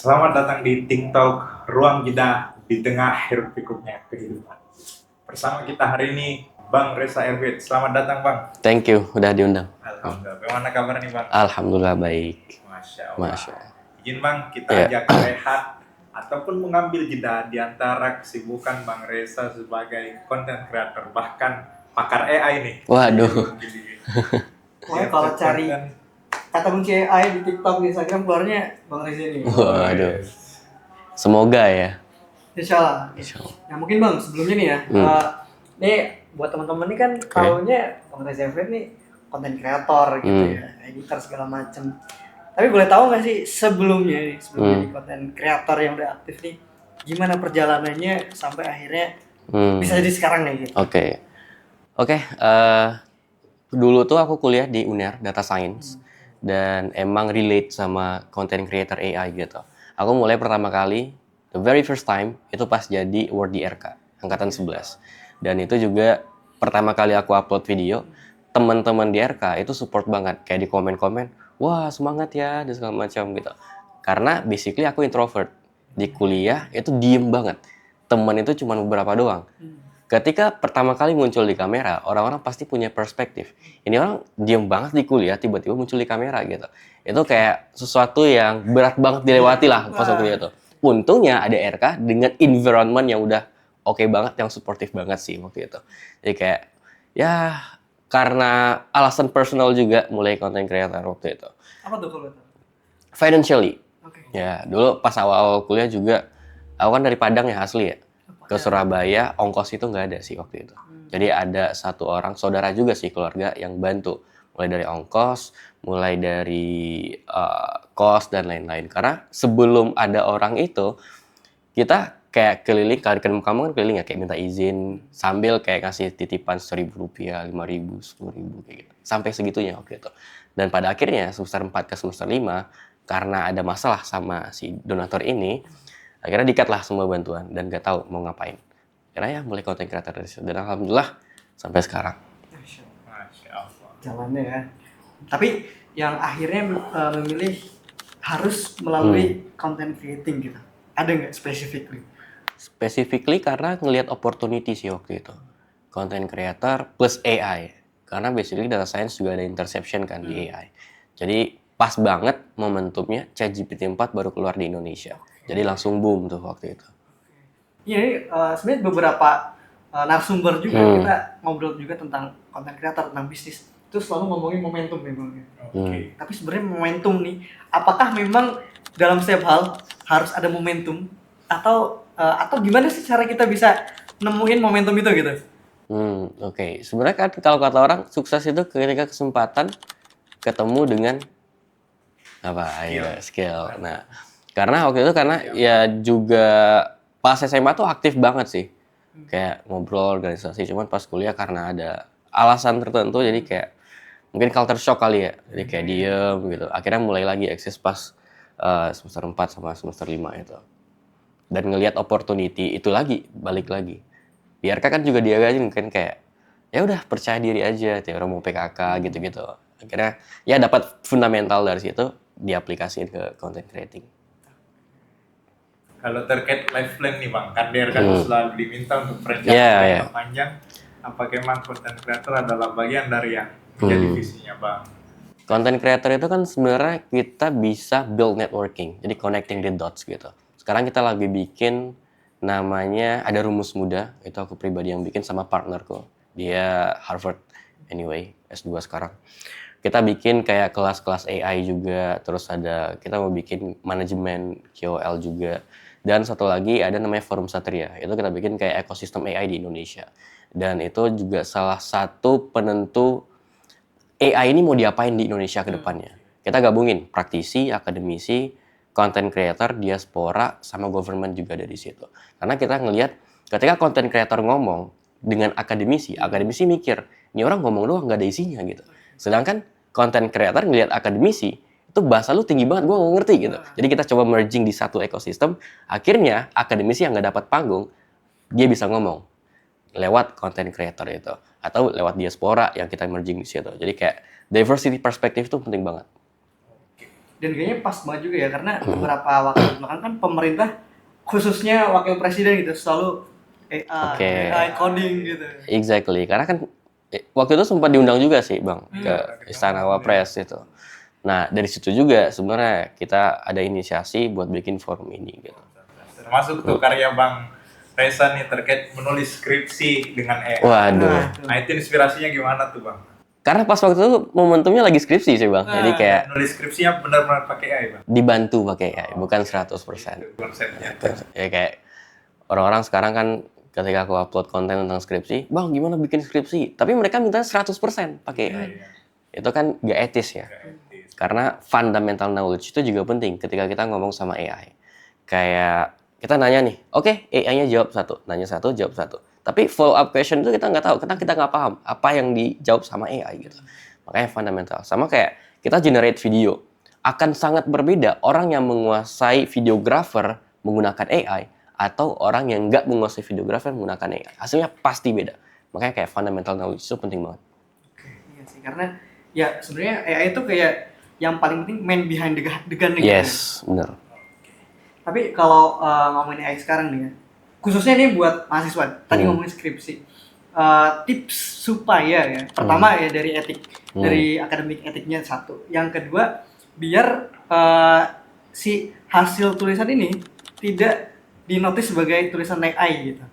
Selamat datang di Think Talk, ruang jeda di tengah hiruk pikuknya kehidupan. Bersama kita hari ini Bang Reza Erwit. Selamat datang Bang. Thank you, udah diundang. Alhamdulillah. Bagaimana kabar nih Bang? Alhamdulillah baik. Masya Allah. Masya Allah. Izin Bang, kita Ya. ajak rehat ataupun mengambil jeda di antara kesibukan Bang Reza sebagai content creator, bahkan pakar AI nih. Waduh. Pokoknya kalau cari kata kunci AI di TikTok, di Instagram, keluarnya Bang Reza ini. Waduh. Semoga ya. Insya Allah. Insya Allah. Nah mungkin Bang, sebelumnya nih ya, nih buat teman-teman nih kan taunya Bang Reza Fred nih konten kreator gitu ya, editor segala macem. Tapi boleh tahu nggak sih sebelumnya nih konten kreator yang udah aktif nih, gimana perjalanannya sampai akhirnya bisa jadi sekarang nih gitu? Oke. Dulu tuh aku kuliah di UNER Data Science dan emang relate sama content creator AI gitu. Aku mulai pertama kali, the very first time itu pas jadi award di RK angkatan 11. Dan itu juga pertama kali aku upload video, teman-teman di RK itu support banget, kayak di komen-komen, wah semangat ya dan segala macam gitu. Karena basically aku introvert, di kuliah itu diem banget, teman itu cuma beberapa doang. Ketika pertama kali muncul di kamera, orang-orang pasti punya perspektif. Ini orang diem banget di kuliah, tiba-tiba muncul di kamera gitu. Itu kayak sesuatu yang berat banget dilewati lah pas kuliah itu. Untungnya ada RK dengan environment yang udah oke banget, yang suportif banget sih waktu itu. Jadi kayak ya karena alasan personal juga mulai content creator waktu itu. Apa tuh kalau itu? Financially. Oke. Ya, dulu pas awal kuliah juga, aku kan dari Padang ya asli ya. Ke Surabaya, ongkos itu nggak ada sih waktu itu. Jadi ada satu orang, saudara juga sih keluarga yang bantu. Mulai dari ongkos, mulai dari kos dan lain-lain. Karena sebelum ada orang itu, kita kayak keliling, kamu kan keliling ya, kayak minta izin, sambil kayak ngasih titipan Rp1.000, Rp5.000, Rp10.000 kayak gitu. Sampai segitunya waktu itu. Dan pada akhirnya semester 4 ke semester 5, karena ada masalah sama si donatur ini, akhirnya di-cut lah semua bantuan dan gak tahu mau ngapain. Akhirnya ya mulai content creator dari situ. Dan alhamdulillah sampai sekarang. Masya Allah. Jalannya ya. Tapi yang akhirnya memilih harus melalui content creating gitu. Ada nggak specifically? Specifically karena ngelihat opportunity sih waktu itu. Content creator plus AI. Karena basically data science juga ada interception kan di AI. Jadi pas banget momentumnya ChatGPT 4 baru keluar di Indonesia. Jadi langsung boom tuh waktu itu. Iya, ini sebenarnya beberapa narasumber juga kita ngobrol juga tentang content creator, tentang bisnis. Itu selalu ngomongin momentum ya Bang. Tapi sebenarnya momentum nih, apakah memang dalam setiap hal harus ada momentum atau gimana sih cara kita bisa nemuin momentum itu gitu? Oke. Sebenarnya kan kalau kata orang sukses itu ketika kesempatan ketemu dengan skill. Nah, karena waktu itu ya juga pas SMA tuh aktif banget sih. Kayak ngobrol organisasi, cuman pas kuliah karena ada alasan tertentu jadi kayak mungkin culture shock kali ya. Jadi kayak diem gitu. Akhirnya mulai lagi eksis pas semester 4 sama semester 5 itu. Dan ngelihat opportunity itu lagi, balik lagi. Di RK kan juga diajarin kan kayak ya udah percaya diri aja, tiap orang mau PKK gitu-gitu. Akhirnya ya dapat fundamental dari situ diaplikasiin ke content creating. Kalau terkait life plan nih Bang, kan DRK selalu diminta untuk perencanaan panjang. Apakah memang content creator adalah bagian dari yang menjadi visinya Bang? Content creator itu kan sebenarnya kita bisa build networking, jadi connecting the dots gitu. Sekarang kita lagi bikin namanya ada rumus muda, itu aku pribadi yang bikin sama partnerku. Dia Harvard anyway, S2 sekarang. Kita bikin kayak kelas-kelas AI juga, terus kita mau bikin manajemen KOL juga. Dan satu lagi ada namanya Forum Satria, itu kita bikin kayak ekosistem AI di Indonesia. Dan itu juga salah satu penentu AI ini mau diapain di Indonesia ke depannya. Kita gabungin praktisi, akademisi, content creator, diaspora, sama government juga dari situ. Karena kita ngelihat ketika content creator ngomong dengan akademisi mikir, ini orang ngomong doang nggak ada isinya gitu. Sedangkan content creator ngelihat akademisi, itu bahasa lu tinggi banget, gue nggak ngerti gitu. Jadi kita coba merging di satu ekosistem, akhirnya akademisi yang nggak dapat panggung, dia bisa ngomong lewat content creator itu. Atau lewat diaspora yang kita merging di situ. Jadi kayak diversity perspektif itu penting banget. Dan kayaknya pas banget juga ya, karena beberapa waktu belakang kan pemerintah khususnya wakil presiden gitu selalu AI coding gitu. Exactly, karena kan waktu itu sempat diundang juga sih Bang ke Istana Wapres itu. Nah dari situ juga sebenarnya kita ada inisiasi buat bikin forum ini gitu. Termasuk tuh karya Bang Reza nih terkait menulis skripsi dengan AI. Waduh. Nah itu inspirasinya gimana tuh Bang? Karena pas waktu itu momentumnya lagi skripsi sih Bang. Jadi kayak Nulis skripsinya benar-benar pakai AI Bang? dibantu pakai AI, bukan 100%. Itu konsepnya. Ya kayak orang-orang sekarang kan ketika aku upload konten tentang skripsi, Bang gimana bikin skripsi? Tapi mereka minta 100% pakai AI. Itu kan gak etis ya. Karena fundamental knowledge itu juga penting ketika kita ngomong sama AI. Kayak kita nanya nih, oke, AI-nya jawab satu, nanya satu, jawab satu. Tapi follow up question itu kita nggak tahu, karena kita nggak paham apa yang dijawab sama AI gitu. Makanya fundamental. Sama kayak kita generate video, akan sangat berbeda orang yang menguasai videographer menggunakan AI atau orang yang nggak menguasai videographer menggunakan AI. Hasilnya pasti beda. Makanya kayak fundamental knowledge itu penting banget. Iya sih, karena ya sebenarnya AI itu kayak yang paling penting man behind the gun gitu. Yes, benar. Tapi kalau ngomongin AI sekarang nih ya, khususnya nih buat mahasiswa, tadi ngomongin skripsi, tips supaya ya, pertama ya dari etik, dari akademik etiknya satu, yang kedua biar si hasil tulisan ini tidak dinotis sebagai tulisan AI gitu.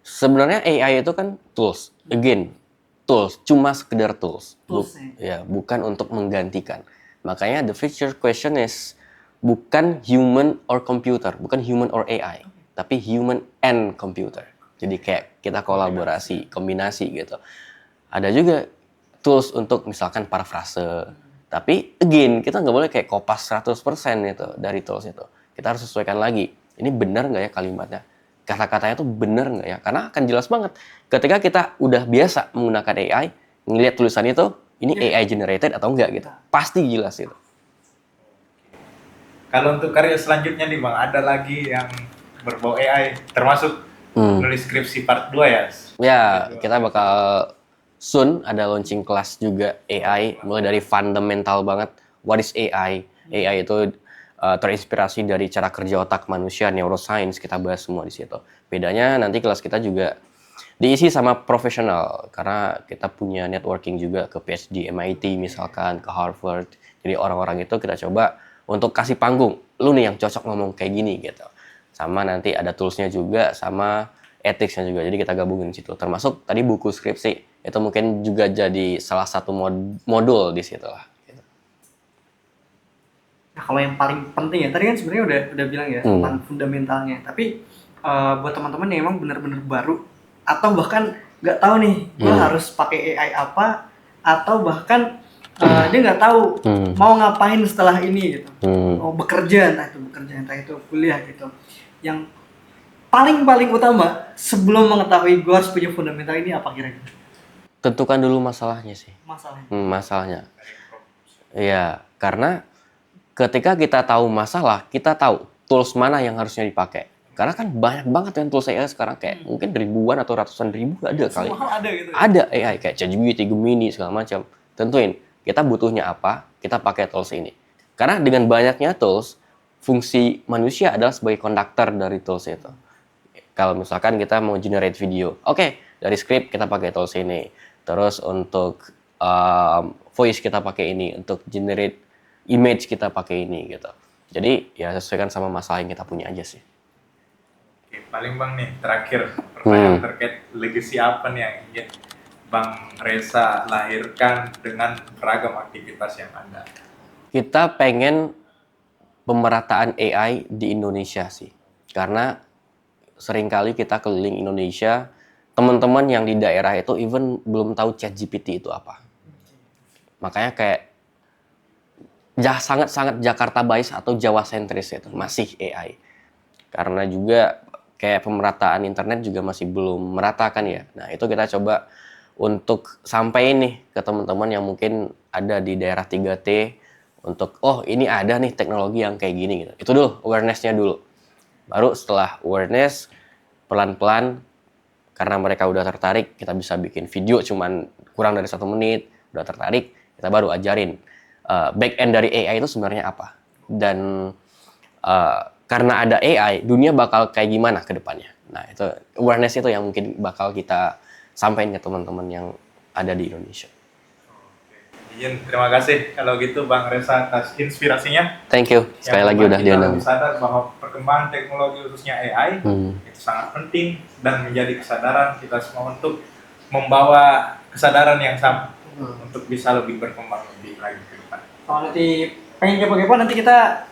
Sebenarnya AI itu kan tools, again, tools, cuma sekedar tools. Ya, bukan untuk menggantikan. Makanya the future question is bukan human or computer, bukan human or AI, tapi human and computer. Jadi kayak kita kolaborasi, kombinasi gitu. Ada juga tools untuk misalkan parafrase. Tapi again, kita nggak boleh kayak kopas 100% itu dari tools itu. Kita harus sesuaikan lagi. Ini benar nggak ya kalimatnya? Kata-katanya tuh benar nggak ya? Karena akan jelas banget. Ketika kita udah biasa menggunakan AI, ngelihat tulisan itu, ini AI generated atau enggak gitu. Pasti jelas itu. Kalau untuk karya selanjutnya nih Bang, ada lagi yang berbau AI, termasuk nulis skripsi part 2 ya? Ya, kita bakal soon ada launching kelas juga AI, mulai dari fundamental banget, what is AI? AI itu terinspirasi dari cara kerja otak manusia, neuroscience, kita bahas semua di situ. Bedanya nanti kelas kita juga diisi sama profesional, karena kita punya networking juga ke PhD MIT misalkan, ke Harvard. Jadi orang-orang itu kita coba untuk kasih panggung, lu nih yang cocok ngomong kayak gini gitu. Sama nanti ada toolsnya juga, sama ethicsnya juga, jadi kita gabungin di situ. Termasuk tadi buku skripsi, itu mungkin juga jadi salah satu modul di situ lah. Gitu. Nah kalau yang paling penting ya, tadi kan sebenarnya udah bilang ya tentang fundamentalnya. Tapi buat teman-teman yang emang benar-benar baru, atau bahkan nggak tahu nih, gue harus pakai AI apa, atau bahkan dia nggak tahu mau ngapain setelah ini gitu, mau bekerja entah itu kuliah gitu. Yang paling utama sebelum mengetahui gue harus punya fundamental ini apa kira-kira? Tentukan dulu masalahnya sih. Masalahnya. Iya, karena ketika kita tahu masalah, kita tahu tools mana yang harusnya dipakai. Karena kan banyak banget yang tools AI sekarang, kayak mungkin ribuan atau ratusan ribu ada kali. Semua ada gitu. Ada AI kayak ChatGPT, Gemini segala macam. Tentuin kita butuhnya apa, kita pakai tools ini. Karena dengan banyaknya tools, fungsi manusia adalah sebagai konduktor dari tools itu. Kalau misalkan kita mau generate video, oke, dari script kita pakai tools ini. Terus untuk voice kita pakai ini, untuk generate image kita pakai ini gitu. Jadi ya sesuaikan sama masalah yang kita punya aja sih. Oke, paling Bang nih terakhir pertanyaan terkait legacy apa nih yang ingin Bang Reza lahirkan dengan beragam aktivitas yang ada? Kita pengen pemerataan AI di Indonesia sih. Karena seringkali kita keliling Indonesia, teman-teman yang di daerah itu even belum tahu ChatGPT itu apa. Makanya kayak sangat-sangat Jakarta bias atau Jawa sentris itu masih AI. Karena juga kayak pemerataan internet juga masih belum merata kan ya. Nah itu kita coba untuk sampai nih ke teman-teman yang mungkin ada di daerah 3T untuk ini ada nih teknologi yang kayak gini gitu. Itu dulu awareness-nya dulu. Baru setelah awareness pelan-pelan karena mereka udah tertarik, kita bisa bikin video cuman kurang dari 1 menit, udah tertarik, kita baru ajarin back end dari AI itu sebenarnya apa. Dan karena ada AI, dunia bakal kayak gimana ke depannya. Nah, itu awareness itu yang mungkin bakal kita sampaikan ke teman-teman yang ada di Indonesia. Izin, terima kasih kalau gitu Bang Reza atas inspirasinya. Thank you. Sekali lagi udah diundang. Kita sadar bahwa perkembangan teknologi khususnya AI itu sangat penting dan menjadi kesadaran kita semua untuk membawa kesadaran yang sama untuk bisa lebih berkembang lebih lagi ke depan. Kalau nanti pengen kepo-kepo nanti kita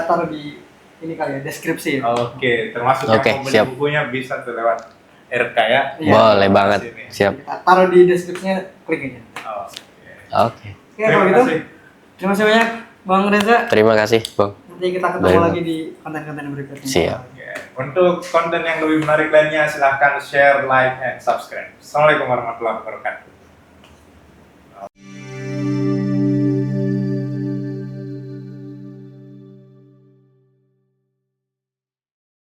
taruh di ini kali ya deskripsi. Oke, termasuk Oke, yang mau beli siap. bukunya bisa tuh lewat RK ya. Iya. Boleh banget. Sini. Siap. Kita taruh di deskripsinya, klik aja. Oke. Oke, kalau gitu terima kasih banyak Bang Reza. Terima kasih, Bang. Nanti kita ketemu Baik, lagi di konten-konten berikutnya. Siap. Oke. Untuk konten yang lebih menarik lainnya silahkan share, like, and subscribe. Assalamualaikum warahmatullahi wabarakatuh.